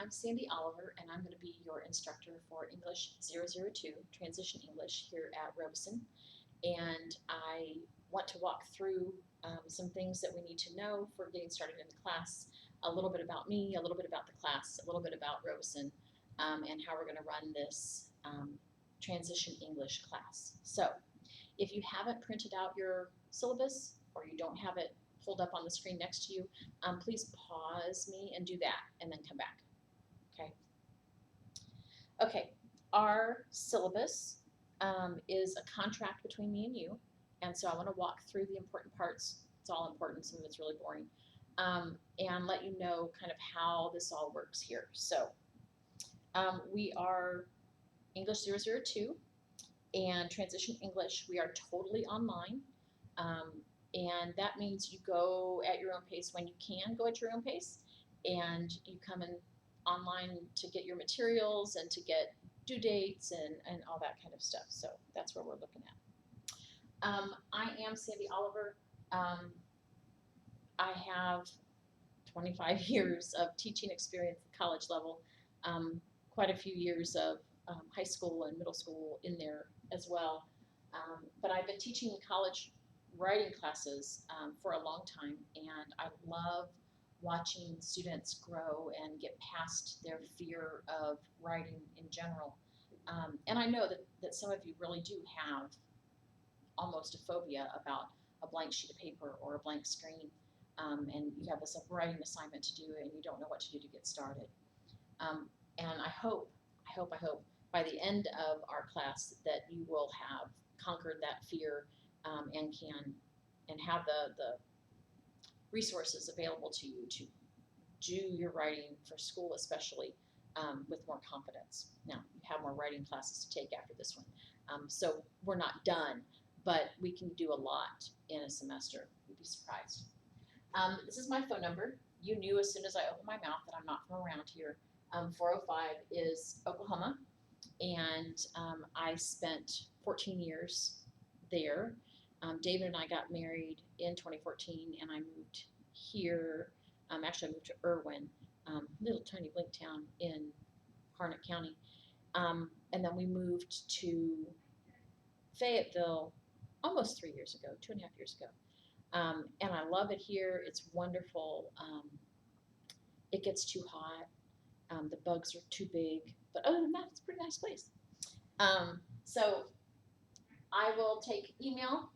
I'm Sandy Oliver, and I'm going to be your instructor for English 002, Transition English, here at Robeson. And I want to walk through some things that we need to know for getting started in the class, a little bit about me, a little bit about the class, a little bit about Robeson, and how we're going to run this Transition English class. So, if you haven't printed out your syllabus or you don't have it pulled up on the screen next to you, please pause me and do that and then come back. Okay. Okay, our syllabus is a contract between me and you, and so I want to walk through the important parts. It's all important, some of it's really boring, and let you know kind of how this all works here. So we are English 002 and Transition English. We are totally online, and that means you go at your own pace when you can go at your own pace, and you come in online to get your materials and to get due dates and all that kind of stuff. So that's what we're looking at. I am Sandy Oliver. I have 25 years of teaching experience at college level, quite a few years of high school and middle school in there as well. But I've been teaching college writing classes for a long time, and I love watching students grow and get past their fear of writing in general. And I know that some of you really do have almost a phobia about a blank sheet of paper or a blank screen, and you have this writing assignment to do and you don't know what to do to get started. And I hope by the end of our class that you will have conquered that fear and have the resources available to you to do your writing for school, especially with more confidence. Now, you have more writing classes to take after this one. So we're not done, but we can do a lot in a semester. You'd be surprised. This is my phone number. You knew as soon as I opened my mouth that I'm not from around here. 405 is Oklahoma, and I spent 14 years there. David and I got married in 2014, and I moved here. Actually, I moved to Irwin, little tiny blink town in Harnett County. And then we moved to Fayetteville almost 3 years ago, 2.5 years ago. And I love it here. It's wonderful. It gets too hot. The bugs are too big. But other than that, it's a pretty nice place. So I will take email.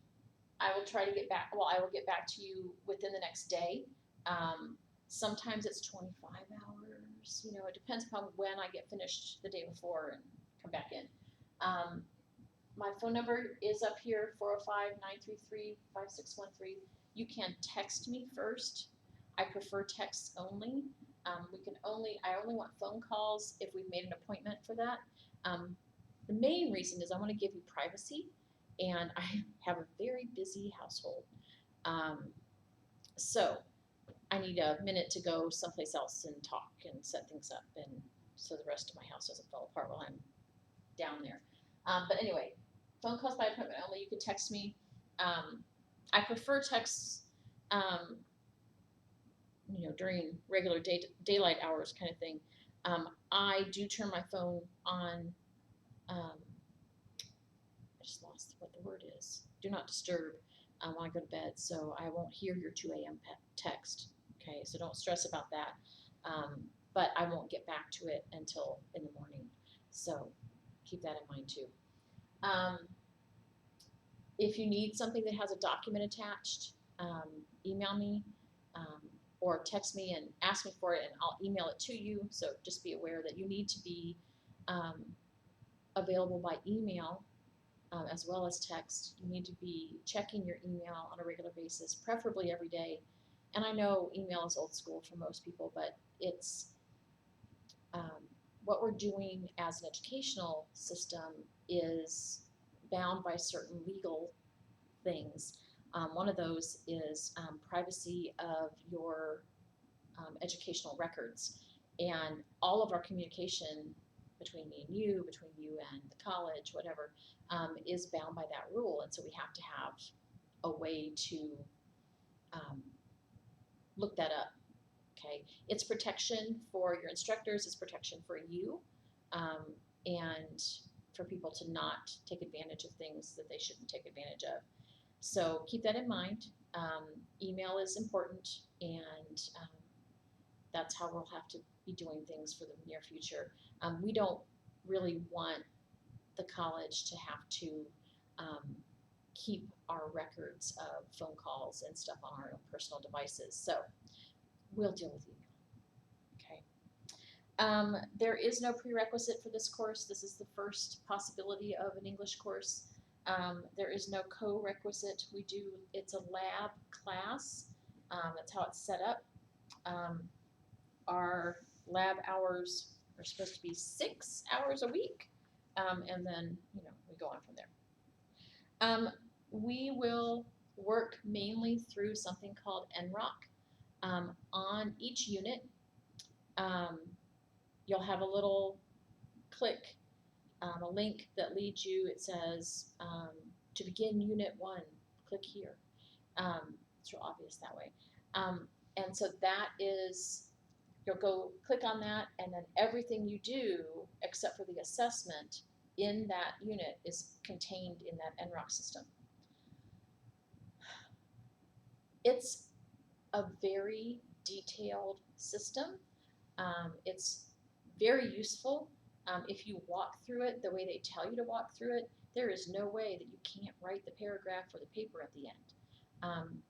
I will try to get back. Well, I will get back to you within the next day. Sometimes it's 25 hours. You know, it depends upon when I get finished the day before and come back in. My phone number is up here, 405-933-5613. You can text me first. I prefer texts only. I only want phone calls if we've made an appointment for that. The main reason is I want to give you privacy, and I have a very busy household. So I need a minute to go someplace else and talk and set things up, and so the rest of my house doesn't fall apart while I'm down there. But anyway, phone calls by appointment only. You can text me. I prefer texts, during regular daylight hours kind of thing. I do turn my phone on. I just lost what the word is. Do not disturb when I go to bed, so I won't hear your 2 a.m. text. Okay, so don't stress about that. But I won't get back to it until in the morning. So keep that in mind too. If you need something that has a document attached, email me or text me and ask me for it, and I'll email it to you. So just be aware that you need to be available by email as well as text. You need to be checking your email on a regular basis, preferably every day. And I know email is old school for most people, but it's what we're doing as an educational system is bound by certain legal things. One of those is privacy of your educational records. And all of our communication between me and you, between you and the college, whatever, is bound by that rule. And so we have to have a way to look that up. Okay, it's protection for your instructors, it's protection for you, and for people to not take advantage of things that they shouldn't take advantage of. So keep that in mind. Email is important, and that's how we'll have to be doing things for the near future. We don't really want the college to have to keep our records of phone calls and stuff on our own personal devices. So we'll deal with email. Okay. There is no prerequisite for this course. This is the first possibility of an English course. There is no co-requisite. It's a lab class. That's how it's set up. Our lab hours are supposed to be 6 hours a week, and then we go on from there. We will work mainly through something called NROC. On each unit, you'll have a little click, a link that leads you. It says, to begin Unit 1, click here. It's real obvious that way. And so that is, you'll go click on that, and then everything you do, except for the assessment in that unit, is contained in that NROC system. It's a very detailed system. It's very useful. If you walk through it the way they tell you to walk through it, there is no way that you can't write the paragraph or the paper at the end.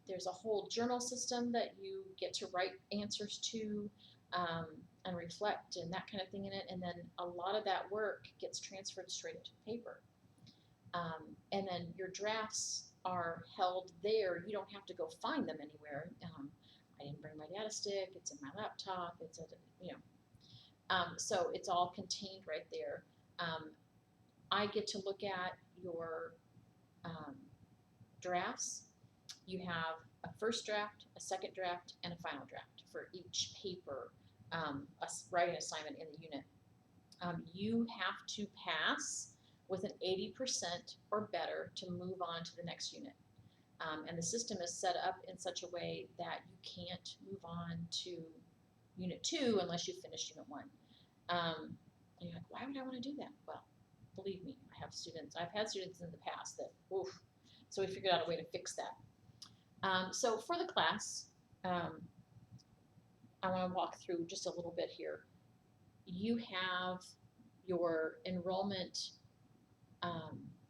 There's a whole journal system that you get to write answers to and reflect and that kind of thing in it, and then a lot of that work gets transferred straight into paper. And then your drafts are held there. You don't have to go find them anywhere. I didn't bring my data stick. It's in my laptop. It's so it's all contained right there. I get to look at your drafts. You have a first draft, a second draft, and a final draft for each paper, writing assignment in the unit. You have to pass with an 80% or better to move on to the next unit. And the system is set up in such a way that you can't move on to Unit 2 unless you finish Unit 1. And you're like, why would I want to do that? Well, believe me, I've had students in the past that, oof, so we figured out a way to fix that. So for the class, I want to walk through just a little bit here. You have your enrollment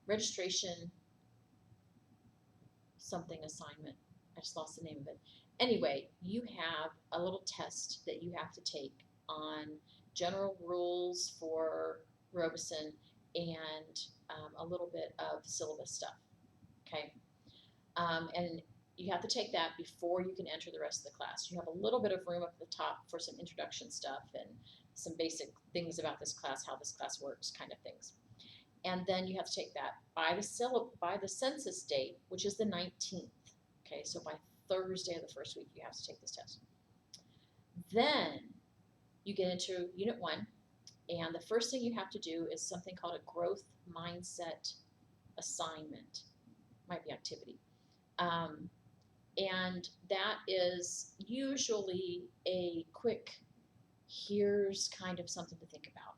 registration something assignment. I just lost the name of it. Anyway, you have a little test that you have to take on general rules for Robeson and a little bit of syllabus stuff. Okay, and you have to take that before you can enter the rest of the class. You have a little bit of room up at the top for some introduction stuff and some basic things about this class, how this class works, kind of things. And then you have to take that by the census date, which is the 19th. Okay, so by Thursday of the first week, you have to take this test. Then you get into Unit 1, and the first thing you have to do is something called a growth mindset assignment. Might be activity. And that is usually a quick, here's kind of something to think about.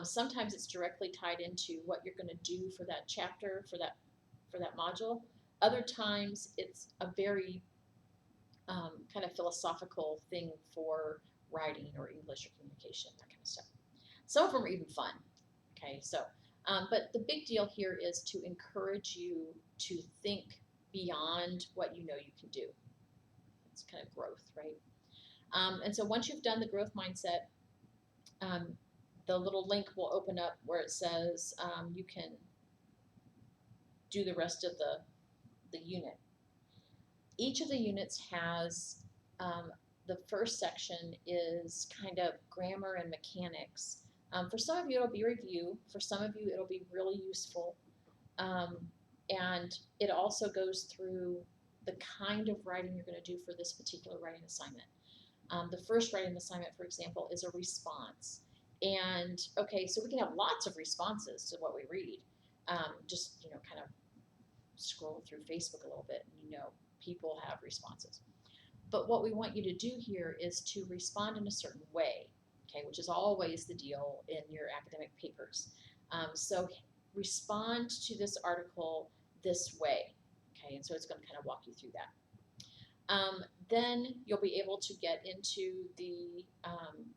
Sometimes it's directly tied into what you're going to do for that chapter, for that module. Other times it's a very kind of philosophical thing for writing or English or communication, that kind of stuff. Some of them are even fun. Okay, so but the big deal here is to encourage you to think beyond what you know you can do. It's kind of growth, right? And so once you've done the growth mindset, the little link will open up where it says you can do the rest of the unit. Each of the units has, the first section is kind of grammar and mechanics. For some of you it'll be review, for some of you it'll be really useful, and it also goes through the kind of writing you're going to do for this particular writing assignment. The first writing assignment, for example, is a response. And okay, so we can have lots of responses to what we read. Just kind of scroll through Facebook a little bit, and people have responses. But what we want you to do here is to respond in a certain way, okay, which is always the deal in your academic papers. So respond to this article this way, okay, and so it's going to kind of walk you through that. Then you'll be able to get into the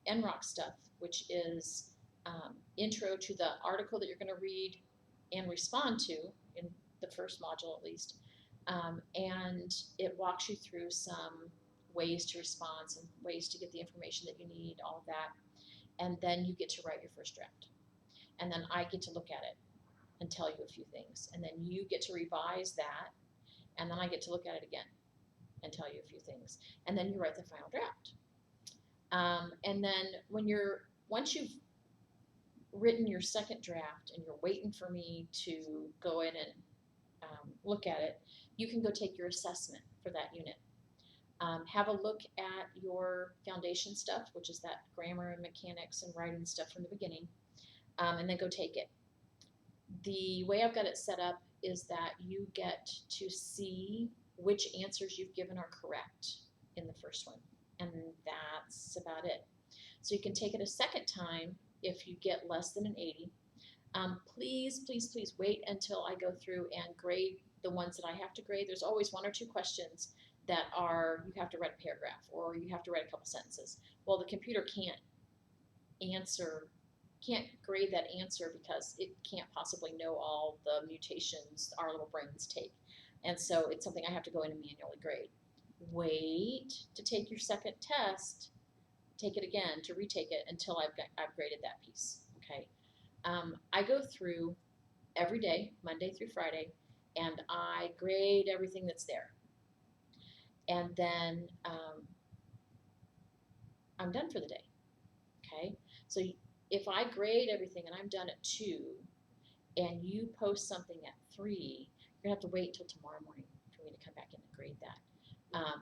NROC stuff, which is intro to the article that you're going to read and respond to, in the first module at least, and it walks you through some ways to respond, some ways to get the information that you need, all of that, and then you get to write your first draft. And then I get to look at it and tell you a few things, and then you get to revise that, and then I get to look at it again and tell you a few things, and then you write the final draft. And then once you've written your second draft and you're waiting for me to go in and look at it, you can go take your assessment for that unit. Have a look at your foundation stuff, which is that grammar and mechanics and writing stuff from the beginning, and then go take it. The way I've got it set up is that you get to see which answers you've given are correct in the first one, and that's about it. So you can take it a second time if you get less than an 80. Please, please, please wait until I go through and grade the ones that I have to grade. There's always one or two questions that are, you have to write a paragraph or you have to write a couple sentences. Well, the computer can't grade that answer because it can't possibly know all the mutations our little brains take. And so it's something I have to go in and manually grade. Wait to take your second test, take it again, to retake it until I've graded that piece, okay? I go through every day, Monday through Friday, and I grade everything that's there. And then I'm done for the day, okay? So if I grade everything and I'm done at 2 and you post something at 3, you're going to have to wait until tomorrow morning for me to come back in and grade that.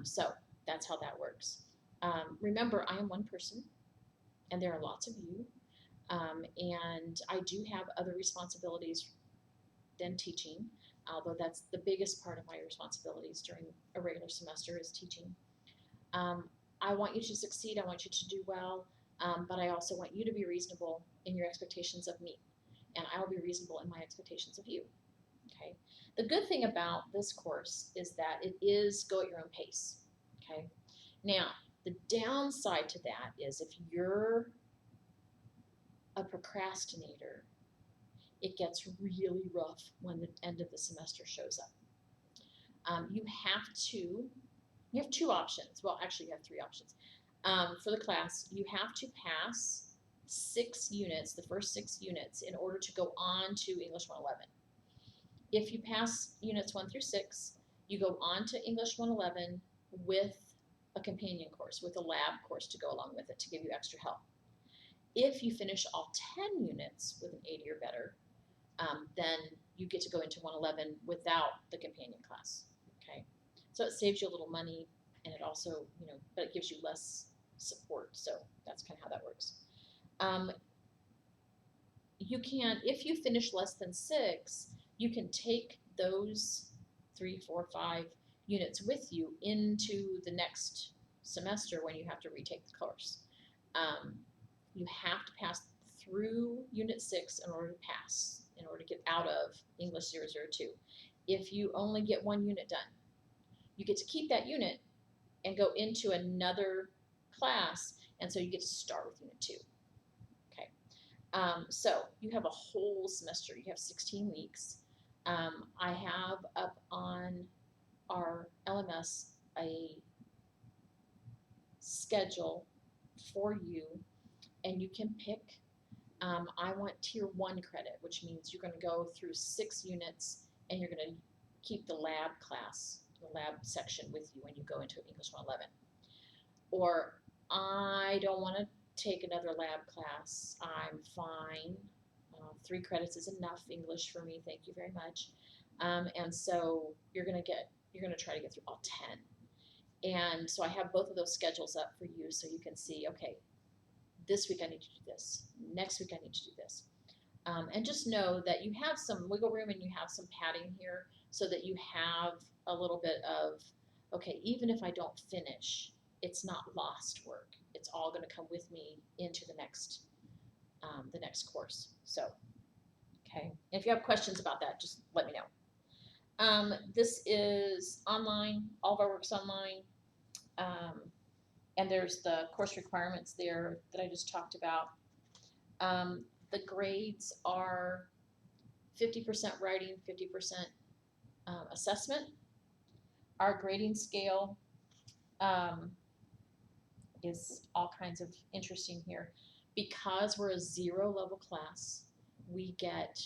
So that's how that works. Remember, I am one person, and there are lots of you, and I do have other responsibilities than teaching, although that's the biggest part of my responsibilities during a regular semester is teaching. I want you to succeed. I want you to do well, but I also want you to be reasonable in your expectations of me, and I will be reasonable in my expectations of you. Okay. The good thing about this course is that it is go at your own pace. Okay. Now, the downside to that is if you're a procrastinator, it gets really rough when the end of the semester shows up. You have 2 options. Well, actually, you have 3 options. For the class, you have to pass 6 units, the first 6 units, in order to go on to English 111. If you pass units 1 through 6, you go on to English 111 with a companion course, with a lab course to go along with it to give you extra help. If you finish all 10 units with an 80 or better, then you get to go into 111 without the companion class. Okay, so it saves you a little money, and it also, but it gives you less support. So that's kind of how that works. You can, if you finish less than 6, you can take those 3, 4, 5 units with you into the next semester when you have to retake the course. You have to pass through Unit 6 in order to pass, in order to get out of English 002. If you only get 1 unit done, you get to keep that unit and go into another class, and so you get to start with Unit 2. Okay, so you have a whole semester. You have 16 weeks. I have up on our LMS a schedule for you, and you can pick. I want Tier 1 credit, which means you're going to go through 6 units, and you're going to keep the lab class, the lab section with you when you go into English 111. Or I don't want to take another lab class. I'm fine. 3 credits is enough English for me. Thank you very much. And so you're going to try to get through all 10. And so I have both of those schedules up for you so you can see, okay, this week I need to do this. Next week I need to do this. And just know that you have some wiggle room and you have some padding here so that you have a little bit of okay, even if I don't finish, it's not lost work. It's all going to come with me into the next course. So, okay. And if you have questions about that, just let me know. This is online. All of our work's online. And there's the course requirements there that I just talked about. The grades are 50% writing, 50% assessment. Our grading scale is all kinds of interesting here. Because we're a 0 level class, we get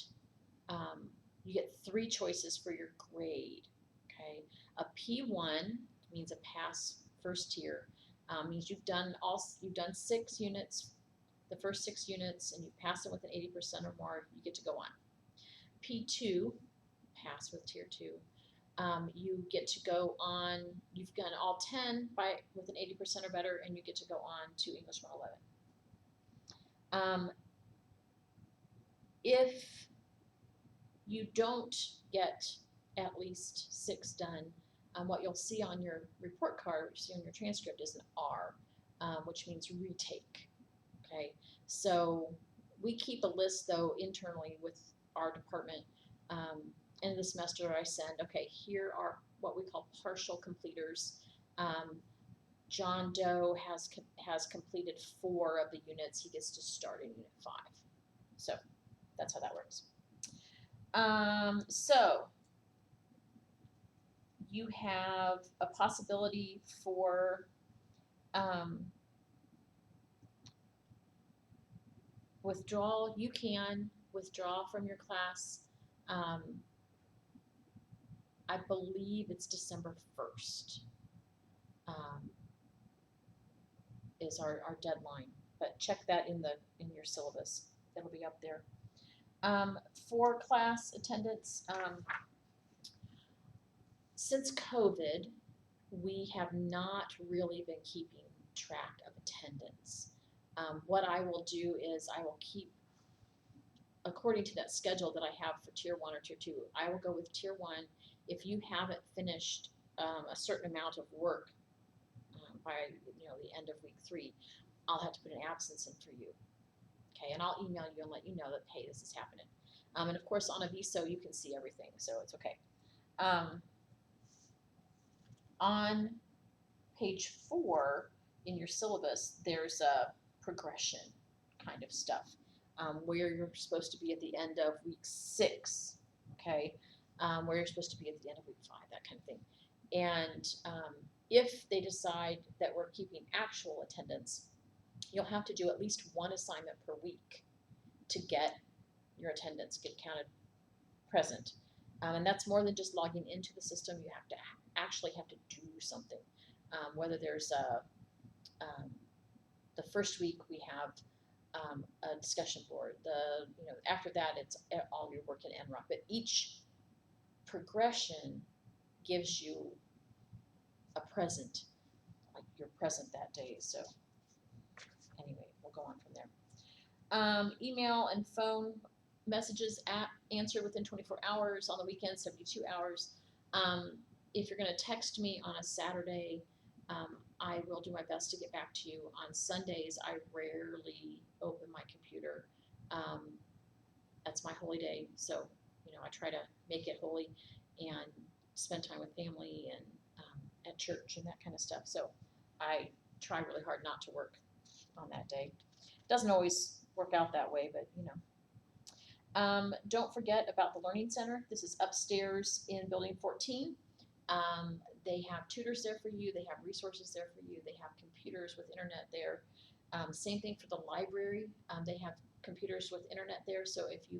you get 3 choices for your grade. Okay, a P1 means a pass first tier. Means you've done 6 units, the first 6 units, and you pass them with an 80% or more. You get to go on. P2, pass with tier 2. You get to go on. You've done all 10 with an 80% or better, and you get to go on to English 111. If you don't get at least 6 done, what you'll see on your report card, what you see on your transcript, is an R, which means retake. Okay, so we keep a list though internally with our department. End of the semester, I send, okay, here are what we call partial completers. John Doe has completed 4 of the units. He gets to start in unit 5. So that's how that works. So you have a possibility for withdrawal. You can withdraw from your class. I believe it's December 1st is our deadline, but check that in your syllabus. It'll be up there. For class attendance, since COVID, we have not really been keeping track of attendance. What I will do is I will keep, according to that schedule that I have for tier 1 or tier 2, I will go with tier 1. If you haven't finished a certain amount of work by the end of week 3, I'll have to put an absence in for you. Okay, and I'll email you and let you know that, hey, this is happening. And of course, on a VSO, you can see everything, so it's okay. On page 4 in your syllabus, there's a progression kind of stuff, where you're supposed to be at the end of week 6, okay, where you're supposed to be at the end of week 5, that kind of thing. And if they decide that we're keeping actual attendance, you'll have to do at least 1 assignment per week to get your attendance, get counted present. And that's more than just logging into the system. You have to actually have to do something. Whether there's the first week we have a discussion board. After that it's all your work in NROC. But each progression gives you a present, like you're present that day. So anyway, we'll go on from there. Email and phone messages answered within 24 hours. On the weekends, 72 hours. If you're going to text me on a Saturday, I will do my best to get back to you. On Sundays, I rarely open my computer. That's my holy day, so I try to make it holy and spend time with family and at church and that kind of stuff. So I try really hard not to work on that day. Doesn't always work out that way, but don't forget about the Learning Center. This is upstairs in Building 14. They have tutors there for you. They have resources there for you. They have computers with internet there. Same thing for the library. They have computers with internet there. So if you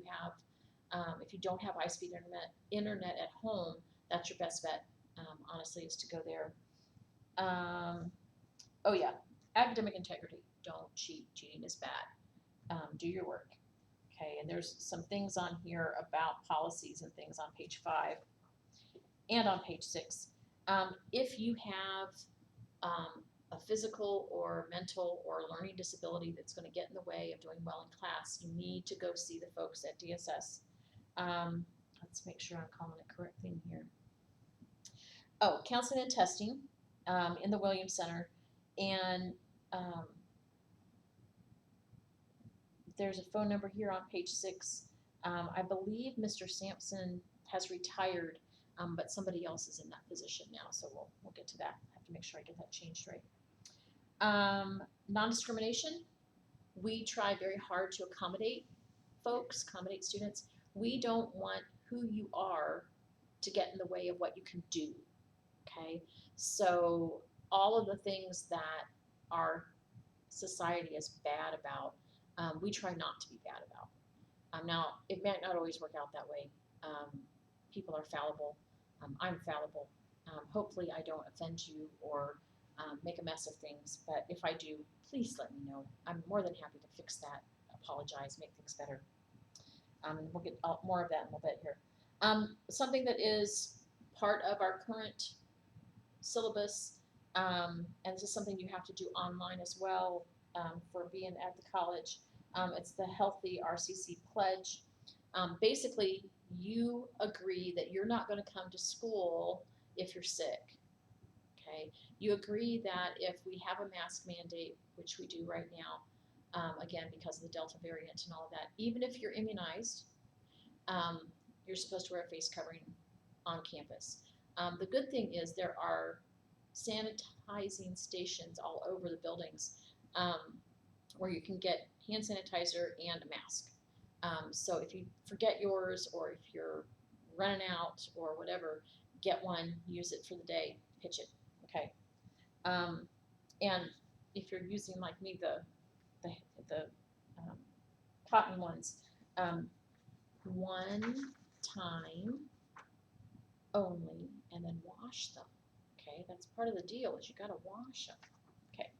don't have high-speed internet at home, that's your best bet. Honestly, is to go there. Oh yeah, academic integrity. Don't cheat. Cheating is bad. Do your work. Okay, and there's some things on here about policies and things on page 5 and on page 6. If you have a physical or mental or learning disability that's going to get in the way of doing well in class, you need to go see the folks at DSS. Let's make sure I'm calling it correct thing here. Oh, counseling and testing in the Williams Center. And um, there's a phone number here on page 6. I believe Mr. Sampson has retired, but somebody else is in that position now, so we'll get to that. I have to make sure I get that changed right. Non-discrimination. We try very hard to accommodate folks, accommodate students. We don't want who you are to get in the way of what you can do. Okay, so all of the things that our society is bad about, we try not to be bad about. Now, it might not always work out that way. People are fallible. I'm fallible. Hopefully, I don't offend you or make a mess of things, but if I do, please let me know. I'm more than happy to fix that, apologize, make things better. And we'll get more of that in a little bit here. Something that is part of our current syllabus, and this is something you have to do online as well for being at the college. It's the Healthy RCC Pledge. Basically, you agree that you're not going to come to school if you're sick. Okay, you agree that if we have a mask mandate, which we do right now, again because of the Delta variant and all of that, even if you're immunized, you're supposed to wear a face covering on campus. The good thing is there are sanitizing stations all over the buildings where you can get hand sanitizer and a mask. So if you forget yours or if you're running out or whatever, get one, use it for the day, pitch it. Okay. And if you're using like me the cotton ones, one time only, and then wash them. Okay, that's part of the deal is you got to wash them. Okay.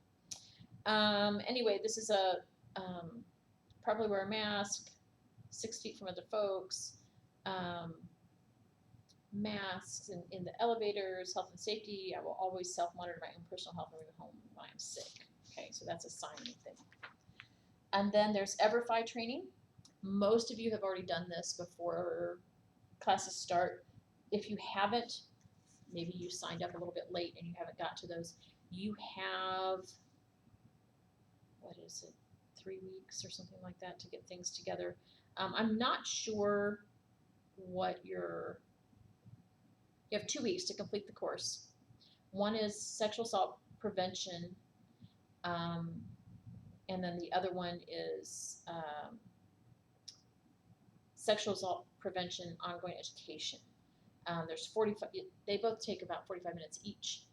Anyway, this is a probably wear a mask, 6 feet from other folks. Masks in the elevators, health and safety. I will always self-monitor my own personal health when I go home when I'm sick. Okay, so that's a signing thing. And then there's EverFi training. Most of you have already done this before classes start. If you haven't, maybe you signed up a little bit late and you haven't got to those. You have, what is it, 3 weeks or something like that to get things together. I'm not sure what you have 2 weeks to complete the course. One is sexual assault prevention, and then the other one is sexual assault prevention ongoing education. There's 45, they both take about 45 minutes each.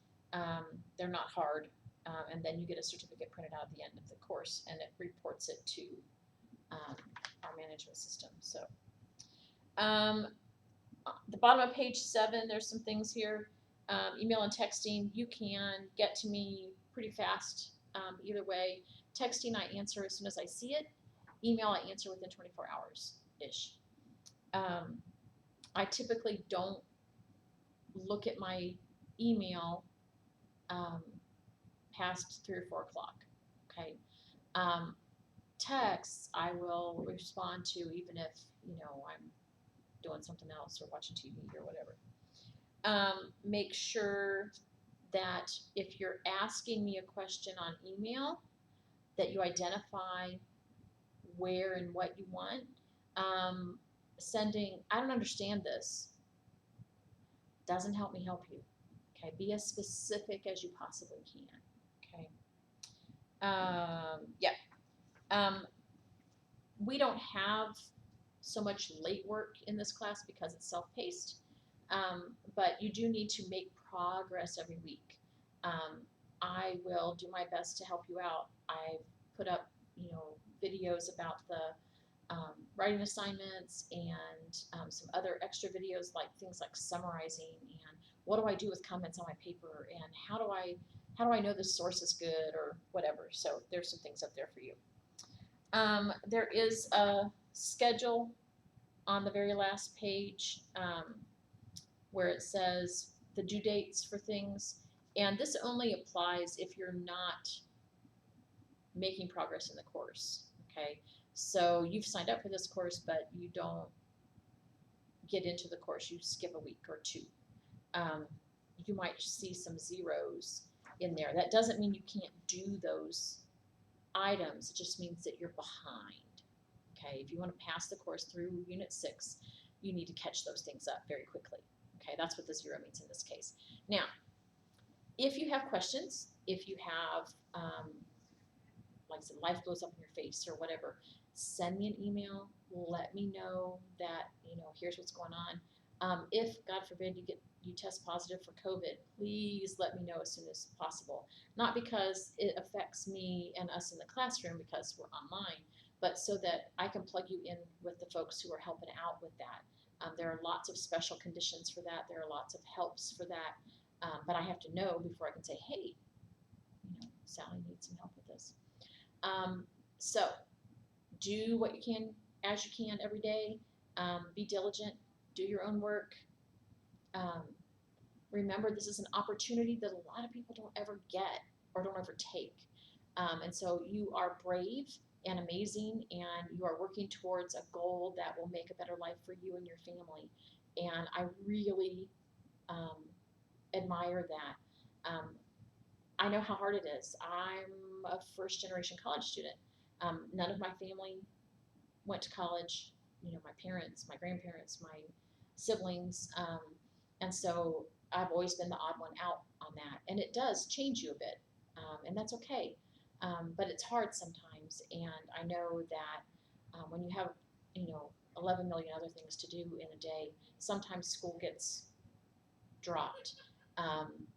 They're not hard, and then you get a certificate printed out at the end of the course, and it reports it to our management system. So the bottom of page 7, there's some things here. Email and texting, you can get to me pretty fast either way. Texting, I answer as soon as I see it. Email, I answer within 24 hours-ish. I typically don't look at my email past 3 or 4 o'clock. Okay. Texts, I will respond to even if, I'm doing something else or watching TV or whatever. Make sure that if you're asking me a question on email, that you identify where and what you want. Sending, I don't understand this, doesn't help me help you. Okay, be as specific as you possibly can. Okay. We don't have so much late work in this class because it's self-paced, but you do need to make progress every week. I will do my best to help you out. I've put up, videos about the writing assignments and some other extra videos like things like summarizing and what do I do with comments on my paper and how do I know this source is good or whatever. So there's some things up there for you. There is a schedule on the very last page where it says the due dates for things, and this only applies if you're not making progress in the course. Okay, so you've signed up for this course, but you don't get into the course, you skip a week or 2. you might see some zeros in there. That doesn't mean you can't do those items. It just means that you're behind. Okay, if you want to pass the course through Unit 6, you need to catch those things up very quickly. Okay, that's what the zero means in this case. Now, if you have questions, if you have, like I said, life blows up in your face or whatever, send me an email. Let me know that, here's what's going on. If, God forbid, you test positive for COVID, please let me know as soon as possible. Not because it affects me and us in the classroom because we're online, but so that I can plug you in with the folks who are helping out with that. There are lots of special conditions for that. There are lots of helps for that. But I have to know before I can say, hey, Sally needs some help with this. So do what you can as you can every day. Be diligent. Do your own work. Remember, this is an opportunity that a lot of people don't ever get or don't ever take. And so you are brave and amazing, and you are working towards a goal that will make a better life for you and your family. And I really admire that. I know how hard it is. I'm a first-generation college student. None of my family went to college. My parents, my grandparents, my siblings, and so I've always been the odd one out on that. And it does change you a bit, and that's okay. But it's hard sometimes, and I know that when you have, 11 million other things to do in a day, sometimes school gets dropped.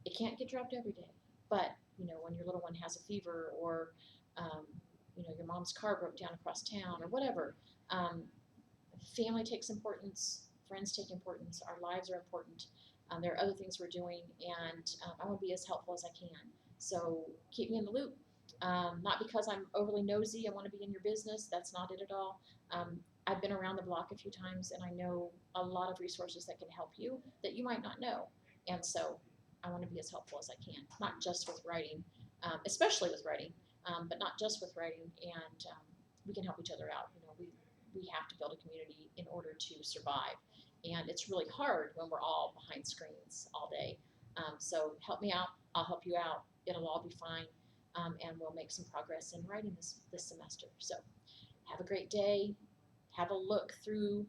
It can't get dropped every day, but when your little one has a fever, or your mom's car broke down across town, or whatever, family takes importance, friends take importance, our lives are important. There are other things we're doing, and I want to be as helpful as I can. So keep me in the loop. Not because I'm overly nosy, I want to be in your business. That's not it at all. I've been around the block a few times, and I know a lot of resources that can help you that you might not know. And so I want to be as helpful as I can, not just with writing, especially with writing, but not just with writing. And we can help each other out. We have to build a community in order to survive. And it's really hard when we're all behind screens all day. So help me out. I'll help you out. It'll all be fine. And we'll make some progress in writing this semester. So have a great day. Have a look through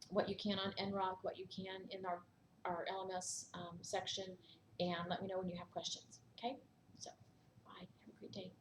what you can on NROC, what you can in our LMS section, and let me know when you have questions. Okay? So bye. Have a great day.